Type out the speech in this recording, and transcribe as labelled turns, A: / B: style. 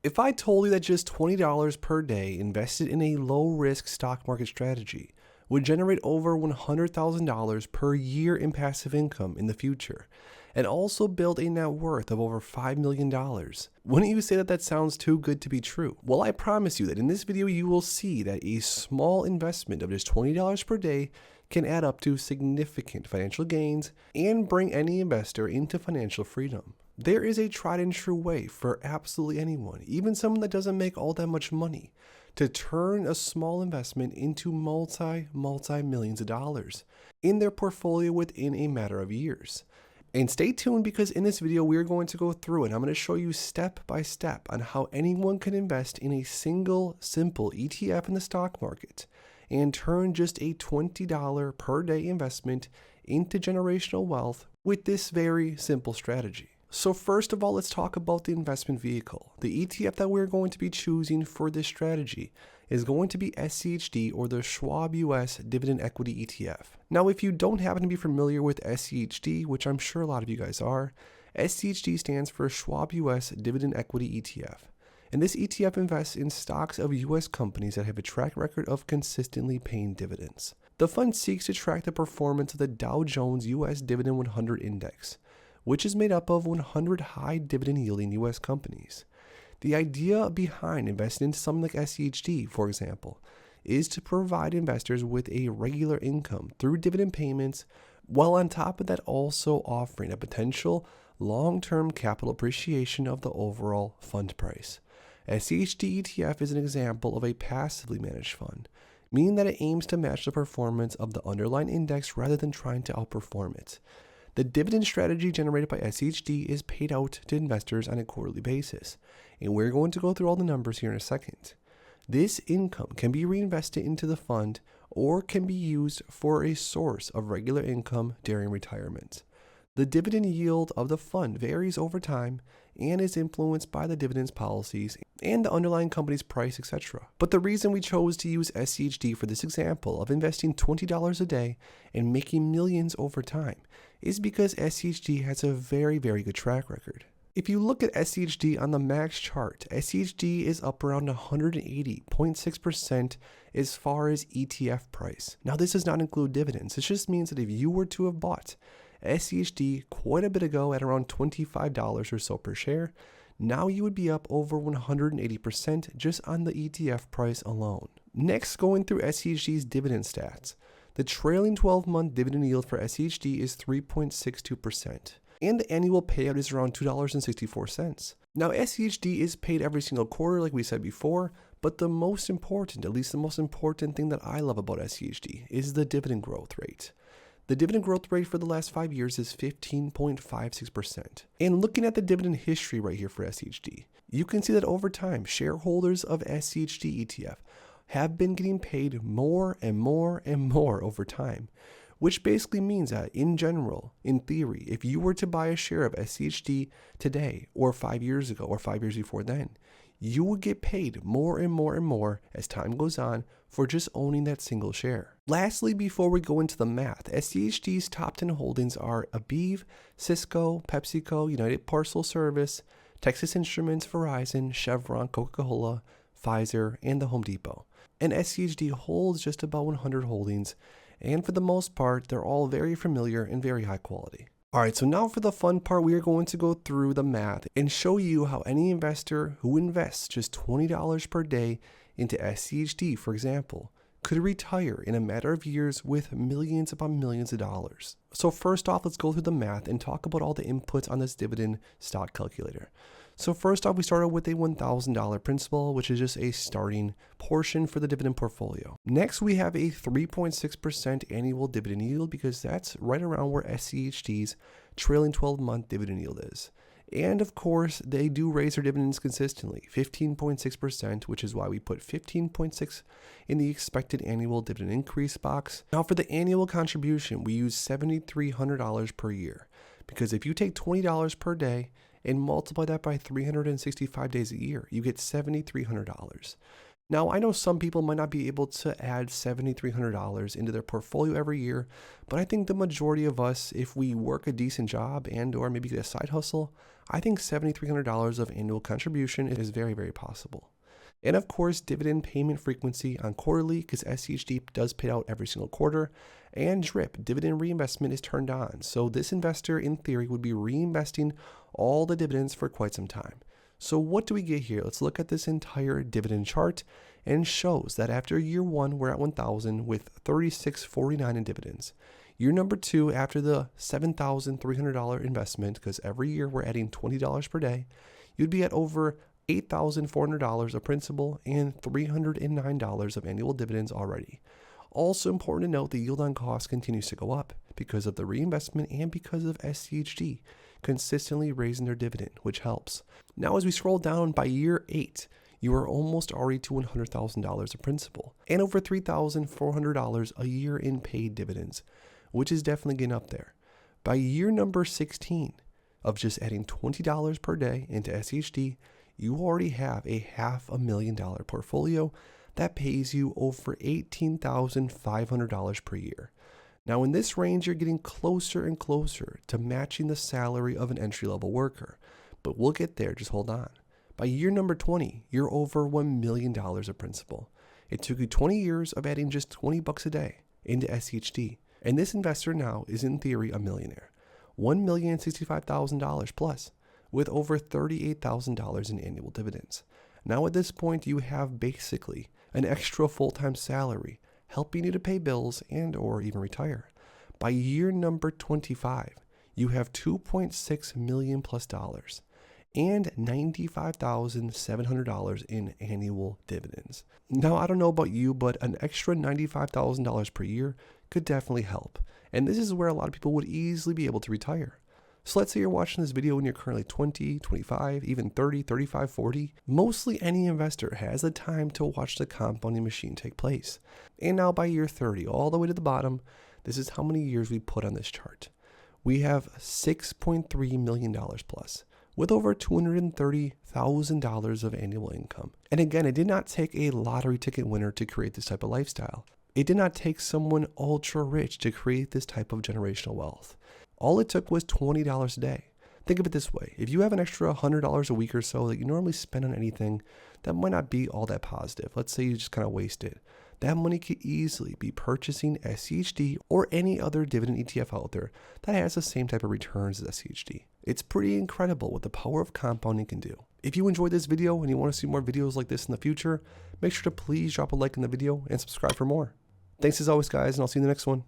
A: If I told you that just $20 per day invested in a low-risk stock market strategy would generate over $100,000 per year in passive income in the future, and also build a net worth of over $5 million, wouldn't you say that that sounds too good to be true? Well, I promise you that in this video you will see that a small investment of just $20 per day can add up to significant financial gains and bring any investor into financial freedom. There is a tried and true way for absolutely anyone, even someone that doesn't make all that much money, to turn a small investment into multi-millions of dollars in their portfolio within a matter of years. And stay tuned, because in this video we're going to go through and I'm going to show you step by step on how anyone can invest in a single simple ETF in the stock market and turn just a $20 per day investment into generational wealth with this very simple strategy. So first of all, let's talk about the investment vehicle. The ETF that we're going to be choosing for this strategy is going to be SCHD, or the Schwab US Dividend Equity ETF. Now, if you don't happen to be familiar with SCHD, which I'm sure a lot of you guys are, SCHD stands for Schwab US Dividend Equity ETF. And this ETF invests in stocks of US companies that have a track record of consistently paying dividends. The fund seeks to track the performance of the Dow Jones US Dividend 100 Index, which is made up of 100 high dividend yielding US companies. The idea behind investing in something like SCHD, for example, is to provide investors with a regular income through dividend payments, while on top of that also offering a potential long-term capital appreciation of the overall fund price. SCHD ETF is an example of a passively managed fund, meaning that it aims to match the performance of the underlying index rather than trying to outperform it. The dividend strategy generated by SCHD is paid out to investors on a quarterly basis, and we're going to go through all the numbers here in a second. This income can be reinvested into the fund or can be used for a source of regular income during retirement. The dividend yield of the fund varies over time and is influenced by the dividends policies and the underlying company's price, etc. But the reason we chose to use SCHD for this example of investing $20 a day and making millions over time is because SCHD has a very good track record. If you look at SCHD on the max chart, SCHD is up around 180.6% as far as ETF price. Now, this does not include dividends. This just means that if you were to have bought SCHD quite a bit ago at around $25 or so per share, now you would be up over 180% just on the ETF price alone. Next, going through SCHD's dividend stats. The trailing 12-month dividend yield for SCHD is 3.62%, and the annual payout is around $2.64. Now, SCHD is paid every single quarter, like we said before, but the most important, at least the most important thing that I love about SCHD is the dividend growth rate. The dividend growth rate for the last 5 years is 15.56%. And looking at the dividend history right here for SCHD, you can see that over time, shareholders of SCHD ETF have been getting paid more and more over time, which basically means that in general, in theory, if you were to buy a share of SCHD today or 5 years ago or 5 years before then, you would get paid more and more as time goes on for just owning that single share. Lastly, before we go into the math, SCHD's top 10 holdings are ABEV, Cisco, PepsiCo, United Parcel Service, Texas Instruments, Verizon, Chevron, Coca-Cola, Pfizer, and the Home Depot. And SCHD holds just about 100 holdings, and for the most part, they're all very familiar and very high quality. Alright, so now for the fun part, we are going to go through the math and show you how any investor who invests just $20 per day into SCHD, for example, could retire in a matter of years with millions upon millions of dollars. So first off, let's go through the math and talk about all the inputs on this dividend stock calculator. So first off, we started with a $1,000 principal, which is just a starting portion for the dividend portfolio. Next, we have a 3.6% annual dividend yield, because that's right around where SCHD's trailing 12-month dividend yield is. And of course, they do raise their dividends consistently, 15.6%, which is why we put 15.6 in the expected annual dividend increase box. Now for the annual contribution, we use $7,300 per year, because if you take $20 per day and multiply that by 365 days a year, you get $7,300. Now, I know some people might not be able to add $7,300 into their portfolio every year, but I think the majority of us, if we work a decent job and or maybe get a side hustle, I think $7,300 of annual contribution is very, very possible. And of course, dividend payment frequency on quarterly, because SCHD does pay out every single quarter, and DRIP, dividend reinvestment, is turned on. So this investor, in theory, would be reinvesting all the dividends for quite some time. So what do we get here? Let's look at this entire dividend chart, and shows that after year 1, we're at 1,000 with $36.49 in dividends. Year number 2, after the $7,300 investment, because every year we're adding $20 per day, you'd be at over $8,400 of principal and $309 of annual dividends already. Also important to note, the yield on cost continues to go up because of the reinvestment and because of SCHD consistently raising their dividend, which helps. Now as we scroll down, by year 8, you are almost already to $100,000 of principal and over $3,400 a year in paid dividends, which is definitely getting up there. By year number 16 of just adding $20 per day into SCHD, you already have a $500,000 portfolio that pays you over $18,500 per year. Now in this range, you're getting closer and closer to matching the salary of an entry-level worker, but we'll get there, just hold on. By year number 20, you're over $1 million of principal. It took you 20 years of adding just $20 a day into SCHD, and this investor now is in theory a millionaire. $1,065,000 plus, with over $38,000 in annual dividends. Now at this point, you have basically an extra full-time salary, helping you to pay bills and or even retire. By year number 25, you have $2.6 million plus dollars and $95,700 in annual dividends. Now, I don't know about you, but an extra $95,000 per year could definitely help. And this is where a lot of people would easily be able to retire. So let's say you're watching this video when you're currently 20, 25, even 30, 35, 40. Mostly any investor has the time to watch the compounding machine take place. And now by year 30, all the way to the bottom, this is how many years we put on this chart. We have $6.3 million plus, with over $230,000 of annual income. And again, it did not take a lottery ticket winner to create this type of lifestyle. It did not take someone ultra rich to create this type of generational wealth. All it took was $20 a day. Think of it this way. If you have an extra $100 a week or so that you normally spend on anything that might not be all that positive, let's say you just kind of waste it, that money could easily be purchasing SCHD or any other dividend ETF out there that has the same type of returns as SCHD. It's pretty incredible what the power of compounding can do. If you enjoyed this video and you want to see more videos like this in the future, make sure to please drop a like in the video and subscribe for more. Thanks as always, guys, and I'll see you in the next one.